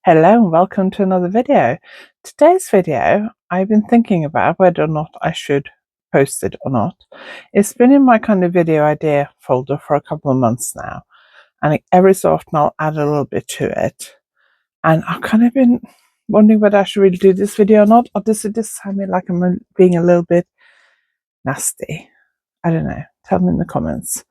Hello and welcome to another video. Today's video, I've been thinking about whether or not I should post it or not. It's been in my kind of video idea folder for a couple of months now, and every so often I'll add a little bit to it. And I've kind of been wondering whether I should really do this video or not, or does it just sound like I'm being a little bit nasty? I don't know. Tell me in the comments.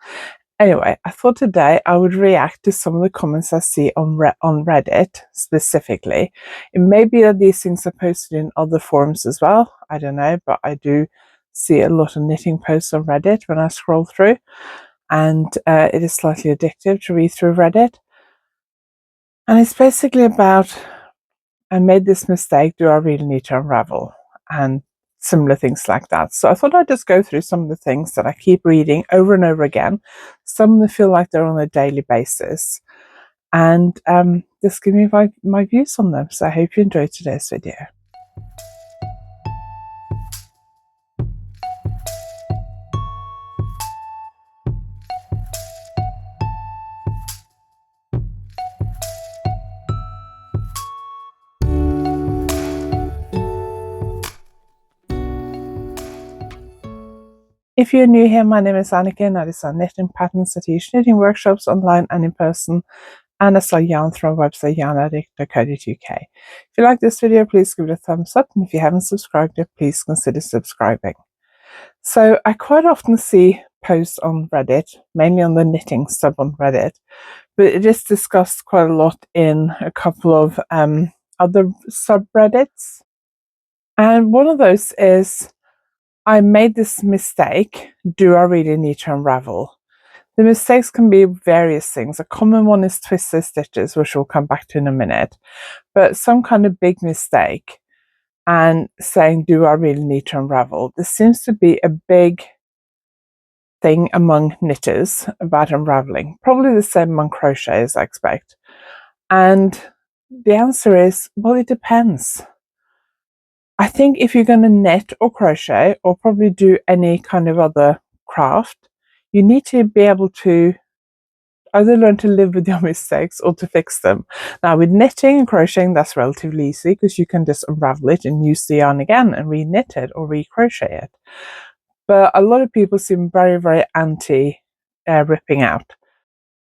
Anyway, I thought today I would react to some of the comments I see on Reddit specifically. It may be that these things are posted in other forums as well. I don't know, but I do see a lot of knitting posts on Reddit when I scroll through, and it is slightly addictive to read through Reddit. And it's basically about, I made this mistake, do I really need to unravel? And similar things like that. So I thought I'd just go through some of the things that I keep reading over and over again. Some of them feel like they're on a daily basis, and just give me my views on them. So I hope you enjoyed today's video. If you're new here, my name is Anniken. I design knitting patterns. I teach knitting workshops online and in person, and I sell yarn through my website YarnAddict.co.uk. If you like this video, please give it a thumbs up, and if you haven't subscribed yet, please consider subscribing. So I quite often see posts on Reddit, mainly on the knitting sub on Reddit, but it is discussed quite a lot in a couple of other subreddits. And one of those is, I made this mistake, do I really need to unravel? The mistakes can be various things. A common one is twisted stitches, which we'll come back to in a minute, but some kind of big mistake and saying, do I really need to unravel? There seems to be a big thing among knitters about unraveling, probably the same among crocheters, I expect. And the answer is, well, it depends. I think if you're going to knit or crochet or probably do any kind of other craft, you need to be able to either learn to live with your mistakes or to fix them. Now, with knitting and crocheting, that's relatively easy because you can just unravel it and use the yarn again and re-knit it or re-crochet it. But a lot of people seem very, very anti ripping out.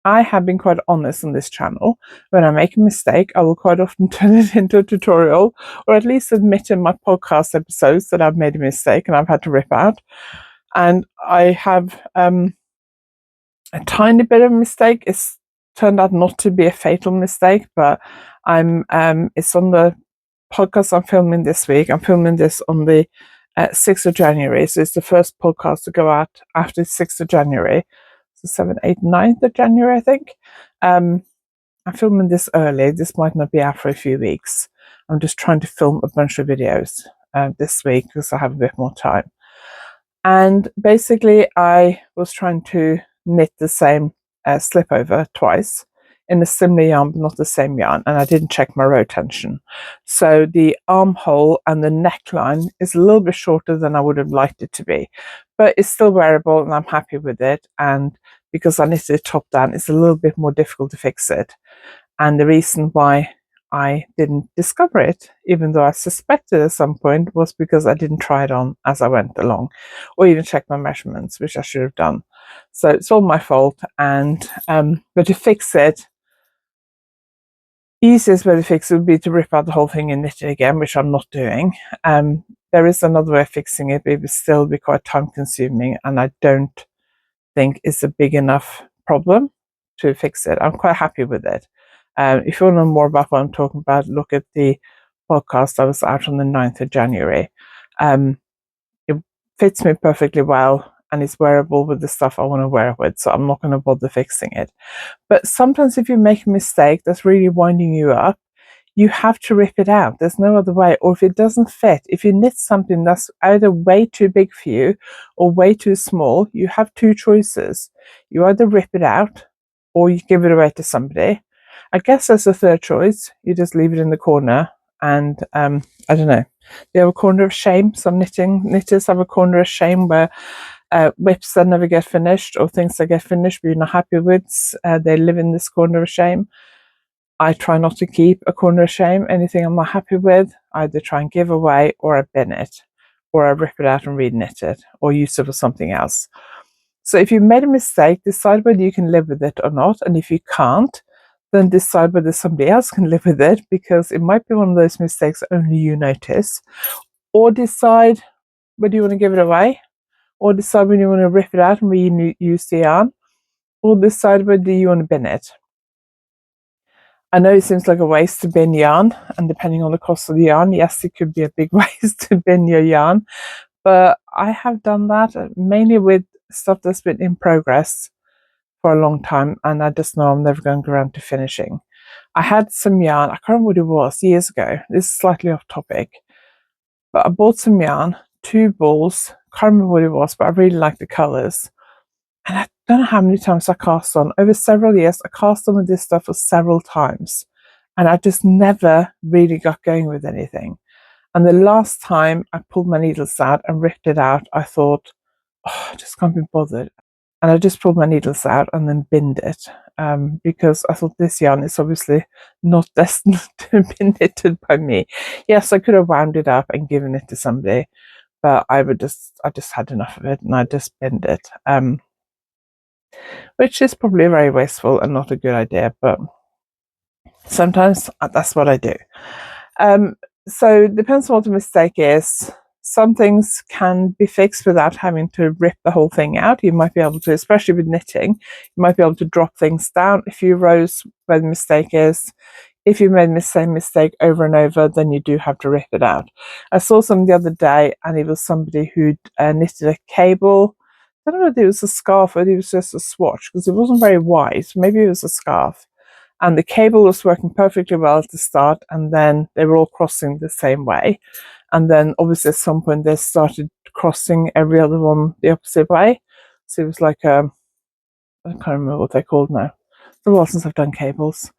I have been quite honest on this channel. When I make a mistake, I will quite often turn it into a tutorial, or at least admit in my podcast episodes that I've made a mistake and I've had to rip out. And I have a tiny bit of a mistake. It's turned out not to be a fatal mistake, but it's on the podcast I'm filming this week. I'm filming this on the 6th of January. So it's the first podcast to go out after 6th of January. So 7th, 8th, 9th of January, I think. I'm filming this early. This might not be out for a few weeks. I'm just trying to film a bunch of videos this week because I have a bit more time. And basically, I was trying to knit the same slip over twice in a similar yarn, but not the same yarn, and I didn't check my row tension. So the armhole and the neckline is a little bit shorter than I would have liked it to be, but it's still wearable and I'm happy with it. And because I knitted it top down, it's a little bit more difficult to fix it. And the reason why I didn't discover it, even though I suspected at some point, was because I didn't try it on as I went along, or even check my measurements, which I should have done. So it's all my fault. And but to fix it, easiest way to fix it would be to rip out the whole thing and knit it again, which I'm not doing. There is another way of fixing it, but it would still be quite time consuming, and I don't think it's a big enough problem to fix it. I'm quite happy with it. If you want to know more about what I'm talking about, look at the podcast that was out on the 9th of January. It fits me perfectly well and it's wearable with the stuff I want to wear it with, so I'm not going to bother fixing it. But sometimes if you make a mistake that's really winding you up, you have to rip it out. There's no other way. Or if it doesn't fit, if you knit something that's either way too big for you or way too small, you have two choices. You either rip it out or you give it away to somebody. I guess as a third choice, you just leave it in the corner and I don't know. You have a corner of shame. Some knitters have a corner of shame where whips that never get finished or things that get finished but you're not happy with, they live in this corner of shame. I try not to keep a corner of shame. Anything I'm not happy with, I either try and give away, or I bin it, or I rip it out and reknit it, or use it for something else. So if you made a mistake, decide whether you can live with it or not. And if you can't, then decide whether somebody else can live with it, because it might be one of those mistakes only you notice. Or decide whether you want to give it away, or decide whether you want to rip it out and reuse the yarn, or decide whether you want to bin it. I know it seems like a waste to bin yarn, and depending on the cost of the yarn, yes, it could be a big waste to bin your yarn. But I have done that mainly with stuff that's been in progress for a long time, and I just know I'm never going to go around to finishing. I had some yarn, I can't remember what it was, years ago. This is slightly off topic, but I bought some yarn, 2 balls, can't remember what it was, but I really like the colours. And I don't know how many times I cast on. Over several years, I cast on with this stuff for several times, and I just never really got going with anything. And the last time I pulled my needles out and ripped it out, I thought, oh, I just can't be bothered. And I just pulled my needles out and then binned it, because I thought this yarn is obviously not destined to be knitted by me. Yes, I could have wound it up and given it to somebody, but I just had enough of it and I just binned it. Which is probably very wasteful and not a good idea, but sometimes that's what I do. So it depends on what the mistake is. Some things can be fixed without having to rip the whole thing out. You might be able to, especially with knitting, you might be able to drop things down a few rows where the mistake is. If you made the same mistake over and over, then you do have to rip it out. I saw some the other day, and it was somebody who'd knitted a cable. I don't know if it was a scarf or it was just a swatch, because it wasn't very wide. Maybe it was a scarf. And the cable was working perfectly well at the start, and then they were all crossing the same way. And then obviously at some point they started crossing every other one the opposite way. So it was like I can't remember what they're called now. It's a while since I've done cables.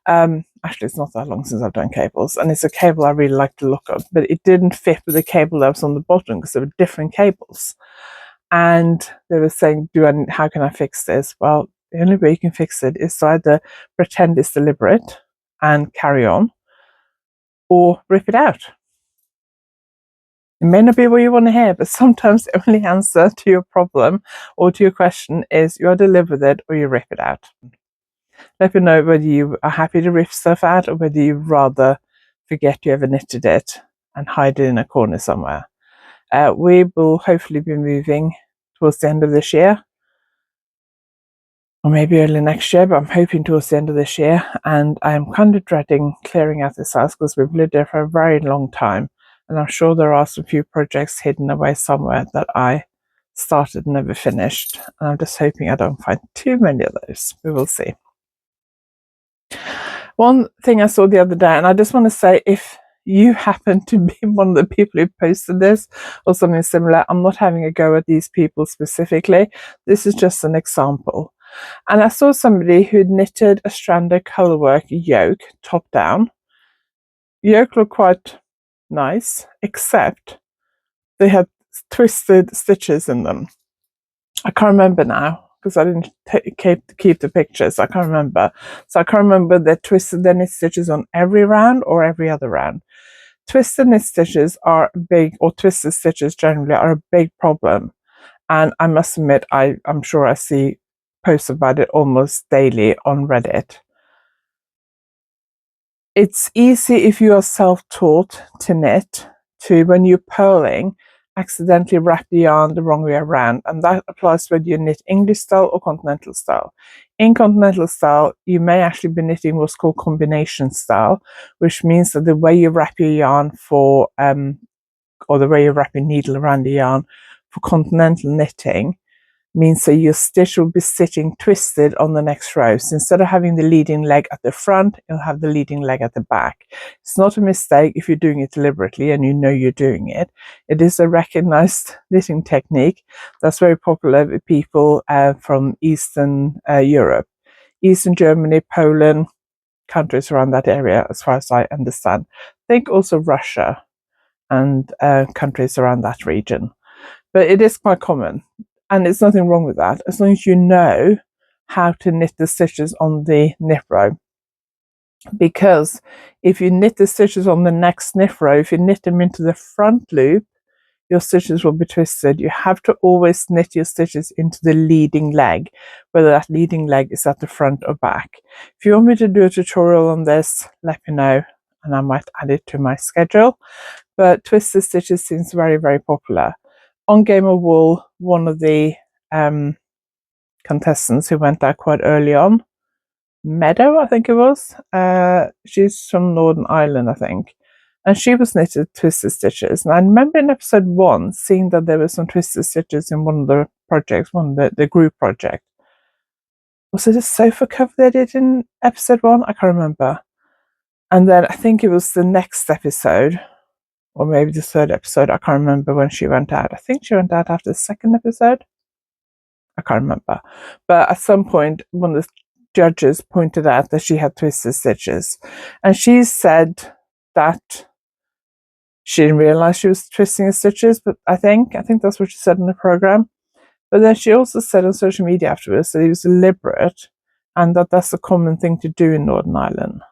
Actually, it's not that long since I've done cables, and it's a cable I really like to look at, but it didn't fit with the cable that was on the bottom because there were different cables. And they were saying, how can I fix this? Well, the only way you can fix it is to either pretend it's deliberate and carry on, or rip it out. It may not be what you want to hear, but sometimes the only answer to your problem or to your question is you either live with it or you rip it out. Let me know whether you are happy to rip stuff out or whether you'd rather forget you ever knitted it and hide it in a corner somewhere. We will hopefully be moving towards the end of this year, or maybe early next year, but I'm hoping towards the end of this year. And I'm kind of dreading clearing out this house because we've lived there for a very long time. And I'm sure there are some few projects hidden away somewhere that I started and never finished. And I'm just hoping I don't find too many of those. We will see. One thing I saw the other day, and I just want to say, if you happen to be one of the people who posted this or something similar, I'm not having a go at these people specifically. This is just an example. And I saw somebody who'd knitted a stranded colorwork yoke top down. Yoke looked quite nice, except they had twisted stitches in them. I can't remember now because I didn't keep the pictures. I can't remember. So I can't remember they twisted their knit stitches on every round or every other round. Twisted knit stitches are big, or twisted stitches generally are a big problem. And I must admit, I'm sure I see posts about it almost daily on Reddit. It's easy if you are self-taught to knit to, when you're purling, accidentally wrap the yarn the wrong way around, and that applies whether you knit English style or continental style. In continental style, you may actually be knitting what's called combination style, which means that the way you wrap your yarn for or the way you wrap your needle around the yarn for continental knitting means that your stitch will be sitting twisted on the next row. So instead of having the leading leg at the front, you'll have the leading leg at the back. It's not a mistake if you're doing it deliberately and you know you're doing it. It is a recognized knitting technique that's very popular with people from Eastern Europe, Eastern Germany, Poland, countries around that area, as far as I understand. I think also Russia and countries around that region. But it is quite common. And there's nothing wrong with that, as long as you know how to knit the stitches on the knit row. because if you knit the stitches on the next knit row, if you knit them into the front loop, your stitches will be twisted. You have to always knit your stitches into the leading leg, whether that leading leg is at the front or back. If you want me to do a tutorial on this, let me know and I might add it to my schedule. But twisted stitches seems very, very popular. On Game of Wool, one of the contestants who went there quite early on, Meadow, I think it was. She's from Northern Ireland, I think. And she was knitted twisted stitches. And I remember in episode 1 seeing that there were some twisted stitches in one of the projects, one of the group project. Was it a sofa cover they did in episode 1? I can't remember. And then I think it was the next episode, or maybe the third episode. I can't remember when she went out. I think she went out after the second episode. I can't remember. But at some point, one of the judges pointed out that she had twisted stitches. And she said that she didn't realize she was twisting the stitches, but I think that's what she said in the program. But then she also said on social media afterwards that it was deliberate and that that's a common thing to do in Northern Ireland.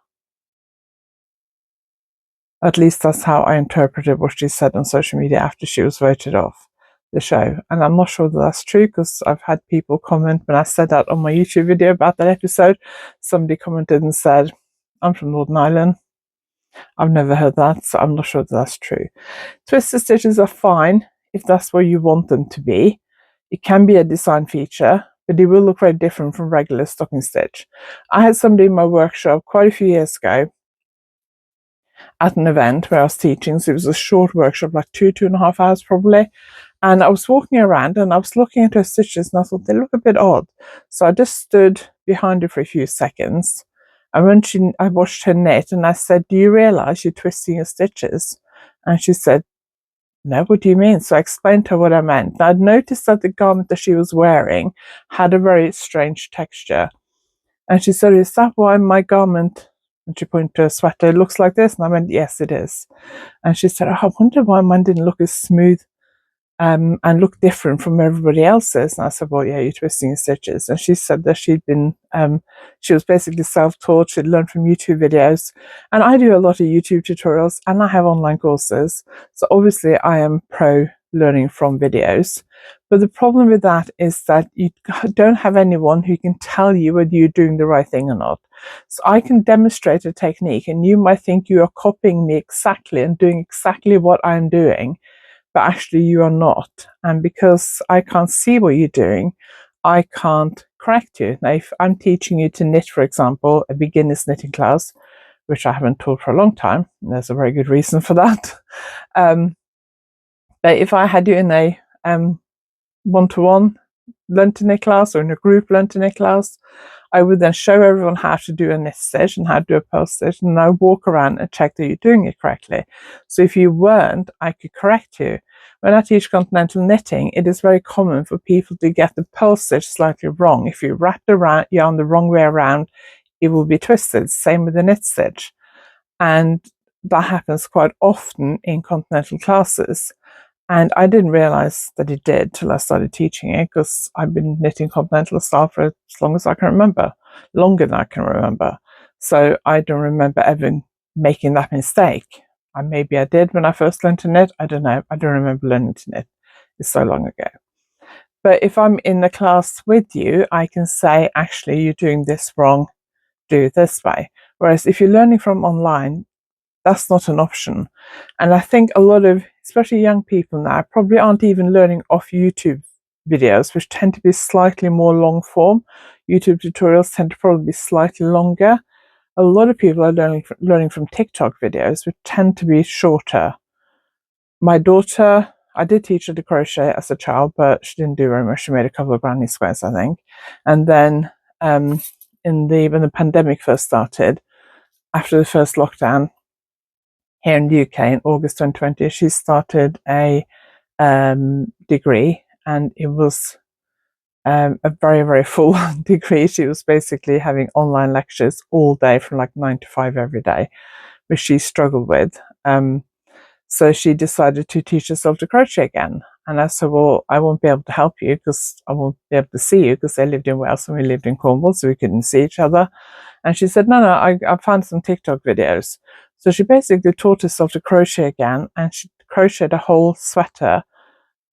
At least that's how I interpreted what she said on social media after she was voted off the show. And I'm not sure that that's true, because I've had people comment when I said that on my YouTube video about that episode. Somebody commented and said, I'm from Northern Ireland. I've never heard that, so I'm not sure that that's true. Twisted stitches are fine if that's where you want them to be. It can be a design feature, but it will look very different from regular stocking stitch. I had somebody in my workshop quite a few years ago at an event where I was teaching. So it was a short workshop, like 2.5 hours probably. And I was walking around and I was looking at her stitches and I thought they look a bit odd. So I just stood behind her for a few seconds. And when I watched her knit and I said, do you realize you're twisting your stitches? And she said, no, what do you mean? So I explained to her what I meant. And I'd noticed that the garment that she was wearing had a very strange texture. And she said, is that why my garment, and she pointed to a sweater, looks like this? And I went, yes, it is. And she said, oh, I wonder why mine didn't look as smooth and look different from everybody else's. And I said, well, yeah, you're twisting your stitches. And she said that she was basically self-taught. She'd learned from YouTube videos. And I do a lot of YouTube tutorials and I have online courses. So obviously I am pro learning from videos. But the problem with that is that you don't have anyone who can tell you whether you're doing the right thing or not. So I can demonstrate a technique and you might think you are copying me exactly and doing exactly what I'm doing, but actually you are not. And because I can't see what you're doing, I can't correct you. Now, if I'm teaching you to knit, for example, a beginner's knitting class, which I haven't taught for a long time, and there's a very good reason for that. But if I had you in a one-to-one learn to knit class or in a group learn to knit class, I would then show everyone how to do a knit stitch and how to do a purl stitch, and I walk around and check that you're doing it correctly. So if you weren't, I could correct you. When I teach continental knitting, it is very common for people to get the purl stitch slightly wrong. If you wrap the yarn the wrong way around, it will be twisted. Same with the knit stitch. And that happens quite often in continental classes. And I didn't realize that it did till I started teaching it, because I've been knitting continental style for as long as I can remember, longer than I can remember. So I don't remember ever making that mistake. Maybe I did when I first learned to knit. I don't know. I don't remember learning to knit. It's so long ago. But if I'm in the class with you, I can say, actually, you're doing this wrong. Do it this way. Whereas if you're learning from online, that's not an option. And I think a lot of, especially young people now, probably aren't even learning off YouTube videos, which tend to be slightly more long form. YouTube tutorials tend to probably be slightly longer. A lot of people are learning from TikTok videos, which tend to be shorter. My daughter, I did teach her to crochet as a child, but she didn't do very much. She made a couple of granny squares, I think. And then when the pandemic first started, after the first lockdown, here in the UK in August 2020, she started a degree, and it was a very, very full degree. She was basically having online lectures all day from like 9 to 5 every day, which she struggled with. So she decided to teach herself to crochet again. And I said, well, I won't be able to help you because I won't be able to see you, because they lived in Wales and we lived in Cornwall, so we couldn't see each other. And she said, no, I found some TikTok videos. So she basically taught herself to crochet again, and she crocheted a whole sweater,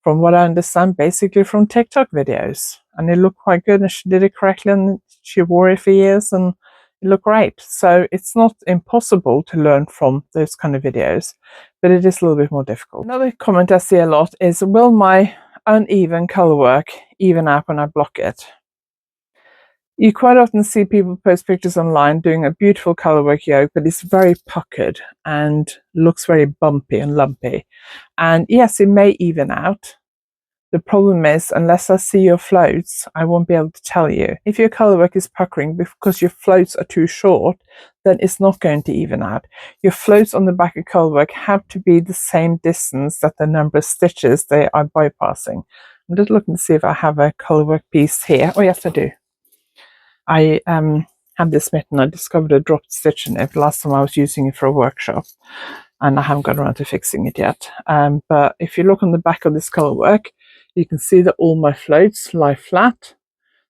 from what I understand, basically from TikTok videos. And it looked quite good, and she did it correctly, and she wore it for years, and it looked great. So it's not impossible to learn from those kind of videos, but it is a little bit more difficult. Another comment I see a lot is, will my uneven color work even out when I block it? You quite often see people post pictures online doing a beautiful colorwork yoke, but it's very puckered and looks very bumpy and lumpy. And yes, it may even out. The problem is, unless I see your floats, I won't be able to tell you. If your colorwork is puckering because your floats are too short, then it's not going to even out. Your floats on the back of colorwork have to be the same distance that the number of stitches they are bypassing. I'm just looking to see if I have a colorwork piece here. Oh yes, I do. I have this mitten. I discovered a dropped stitch in it last time I was using it for a workshop, and I haven't got around to fixing it yet. But if you look on the back of this colorwork, you can see that all my floats lie flat.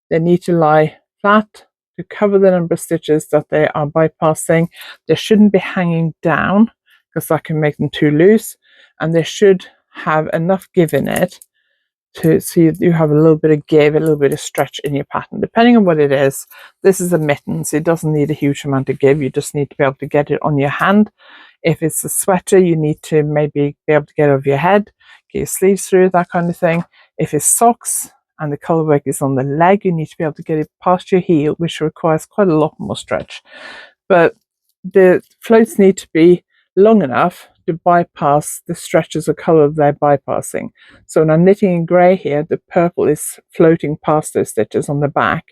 They need to lie flat to cover the number of stitches that they are bypassing. They shouldn't be hanging down because that can make them too loose, and they should have enough give in it to see you have a little bit of give, a little bit of stretch in your pattern, depending on what it is. This is a mitten, so it doesn't need a huge amount of give. You just need to be able to get it on your hand. If it's a sweater, you need to maybe be able to get it over your head, get your sleeves through, that kind of thing. If it's socks and the colorwork is on the leg, you need to be able to get it past your heel, which requires quite a lot more stretch. But the floats need to be long enough to bypass the stretches of color they're bypassing. So when I'm knitting in grey here, the purple is floating past those stitches on the back,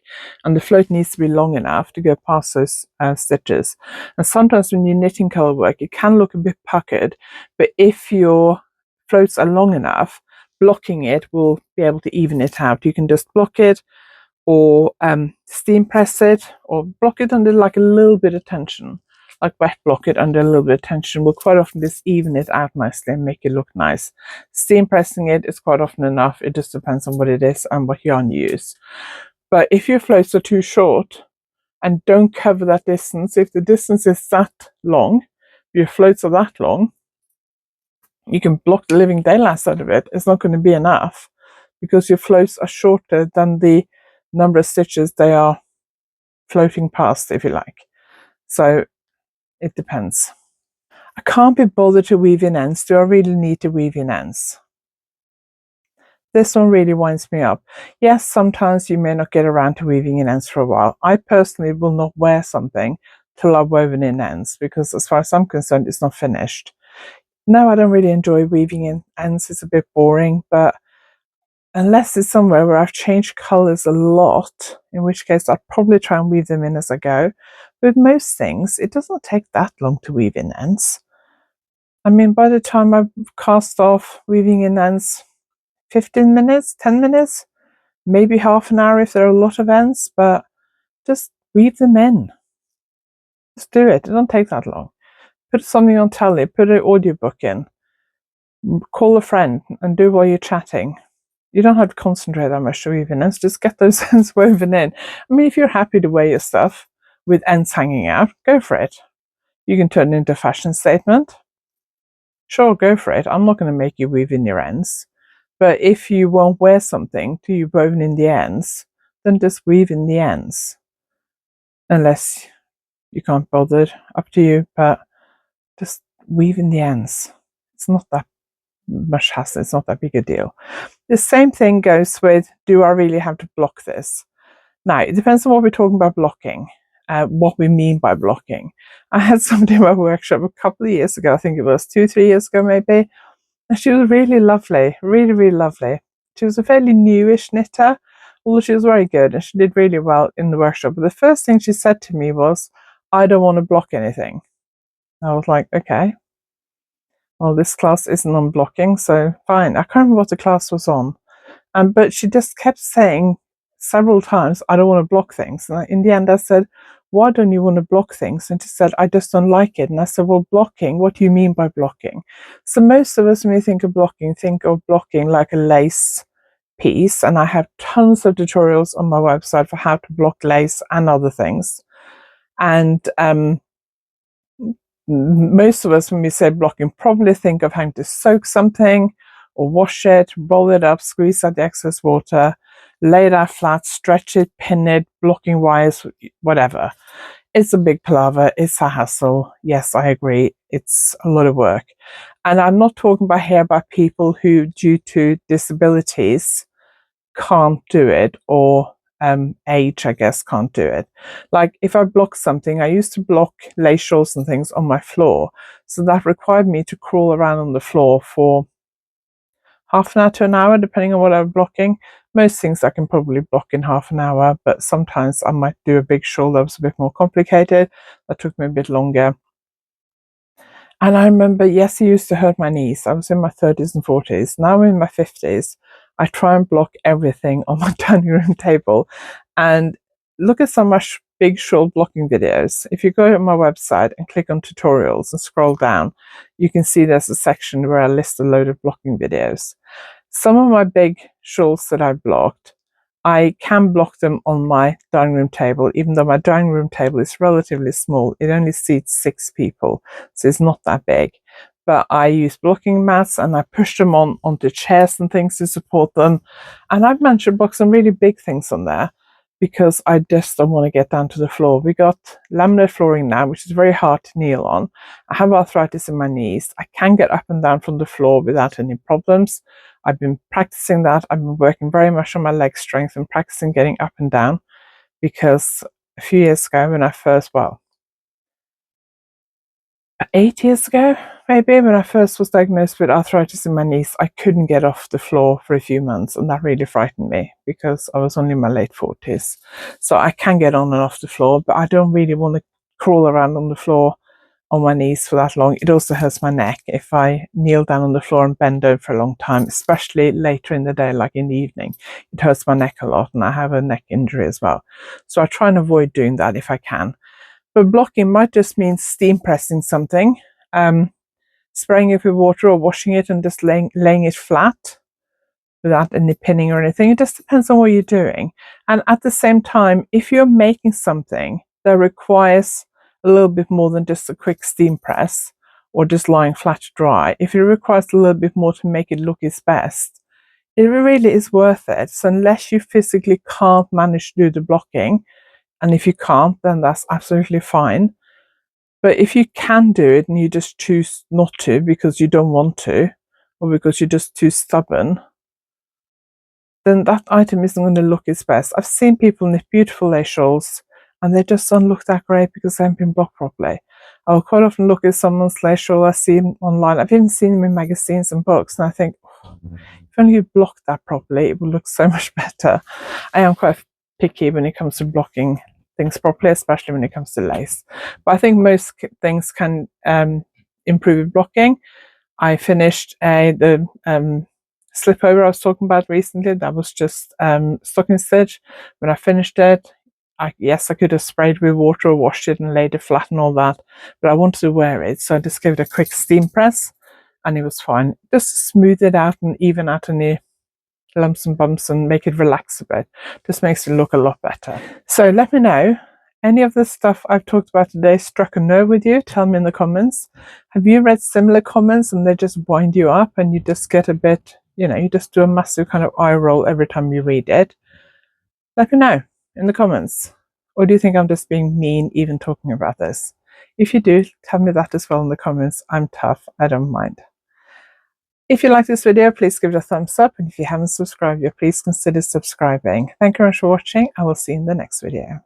and the float needs to be long enough to go past those stitches. And sometimes when you're knitting color work, it can look a bit puckered, but if your floats are long enough, blocking it will be able to even it out. You can just block it, or steam press it, or block it under like a little bit of tension. Like wet block it under a little bit of tension will quite often just even it out nicely and make it look nice. Steam pressing it is quite often enough. It just depends on what it is and what yarn you use. But if your floats are too short and don't cover that distance, if the distance is that long, your floats are that long, you can block the living daylights out of it. It's not going to be enough because your floats are shorter than the number of stitches they are floating past, if you like. So it depends. I can't be bothered to weave in ends. Do I really need to weave in ends? This one really winds me up. Yes, sometimes you may not get around to weaving in ends for a while. I personally will not wear something till I've woven in ends, because as far as I'm concerned, it's not finished. No, I don't really enjoy weaving in ends. It's a bit boring, but unless it's somewhere where I've changed colours a lot, in which case I'll probably try and weave them in as I go. With most things, it doesn't take that long to weave in ends. I mean, by the time I've cast off weaving in ends, 15 minutes, 10 minutes, maybe half an hour if there are a lot of ends, but just weave them in. Just do it. It don't take that long. Put something on telly, put an audiobook in, call a friend and do while you're chatting. You don't have to concentrate that much to weave in ends, just get those ends woven in. I mean, if you're happy to wear your stuff with ends hanging out, go for it. You can turn it into a fashion statement. Sure, go for it. I'm not going to make you weave in your ends. But if you won't wear something till you've woven in the ends, then just weave in the ends. Unless you can't bother, up to you, but just weave in the ends. It's not that much hassle, it's not that big a deal. The same thing goes with, do I really have to block this? Now, it depends on what we're talking about blocking, what we mean by blocking. I had somebody in my workshop a couple of years ago, I think it was 2-3 years ago maybe, and she was really lovely, really, really lovely. She was a fairly newish knitter, although she was very good and she did really well in the workshop. But the first thing she said to me was, I don't want to block anything. I was like, okay, well, this class isn't on blocking, so fine. I can't remember what the class was on. But she just kept saying several times, I don't want to block things. And in the end, I said, why don't you want to block things? And she said, I just don't like it. And I said, well, blocking, what do you mean by blocking? So most of us, when we think of blocking like a lace piece. And I have tons of tutorials on my website for how to block lace and other things. And most of us, when we say blocking, probably think of having to soak something or wash it, roll it up, squeeze out the excess water, lay it out flat, stretch it, pin it, blocking wires, whatever. It's a big palaver. It's a hassle. Yes, I agree. It's a lot of work. And I'm not talking about here about people who, due to disabilities, can't do it, or age, I guess, can't do it. Like if I block something, I used to block lace shawls and things on my floor. So that required me to crawl around on the floor for half an hour to an hour, depending on what I'm blocking. Most things I can probably block in half an hour, but sometimes I might do a big shawl that was a bit more complicated. That took me a bit longer. And I remember, yes, it used to hurt my knees. I was in my 30s and 40s. Now I'm in my 50s. I try and block everything on my dining room table. And look at some of my big shawl blocking videos. If you go to my website and click on tutorials and scroll down, you can see there's a section where I list a load of blocking videos. Some of my big shawls that I've blocked, I can block them on my dining room table, even though my dining room table is relatively small. It only seats 6 people, so it's not that big. But I use blocking mats and I push them onto chairs and things to support them. And I've managed to block some really big things on there because I just don't want to get down to the floor. We got laminate flooring now, which is very hard to kneel on. I have arthritis in my knees. I can get up and down from the floor without any problems. I've been practicing that. I've been working very much on my leg strength and practicing getting up and down, because a few years ago when I first, 8 years ago, maybe, when I first was diagnosed with arthritis in my knees, I couldn't get off the floor for a few months, and that really frightened me because I was only in my late 40s. So I can get on and off the floor, but I don't really want to crawl around on the floor on my knees for that long. It also hurts my neck if I kneel down on the floor and bend over for a long time, especially later in the day, like in the evening. It hurts my neck a lot, and I have a neck injury as well. So I try and avoid doing that if I can. But blocking might just mean steam pressing something, spraying it with water or washing it and just laying it flat without any pinning or anything. It just depends on what you're doing. And at the same time, if you're making something that requires a little bit more than just a quick steam press or just lying flat to dry, if it requires a little bit more to make it look its best, it really is worth it. So unless you physically can't manage to do the blocking, and if you can't, then that's absolutely fine. But if you can do it and you just choose not to because you don't want to, or because you're just too stubborn, then that item isn't going to look its best. I've seen people knit beautiful lace shawls and they just don't look that great because they haven't been blocked properly. I'll quite often look at someone's lace shawl I see online. I've even seen them in magazines and books, and I think, oh, if only you blocked that properly, it would look so much better. I am quite picky when it comes to blocking things properly, especially when it comes to lace. But I think most things can improve with blocking. I finished the slipover I was talking about recently. That was just stocking stitch. When I finished it, yes, I could have sprayed with water or washed it and laid it flat and all that, but I wanted to wear it, so I just gave it a quick steam press and it was fine. Just to smooth it out and even out any lumps and bumps and make it relax a bit. Just makes it look a lot better. So let me know, any of the stuff I've talked about today struck a nerve with you? Tell me in the comments. Have you read similar comments and they just wind you up and you just get a bit, you just do a massive kind of eye roll every time you read it? Let me know in the comments. Or do you think I'm just being mean even talking about this? If you do, tell me that as well in the comments. I'm tough, I don't mind. If you like this video, please give it a thumbs up, and if you haven't subscribed yet, please consider subscribing. Thank you very much for watching. I will see you in the next video.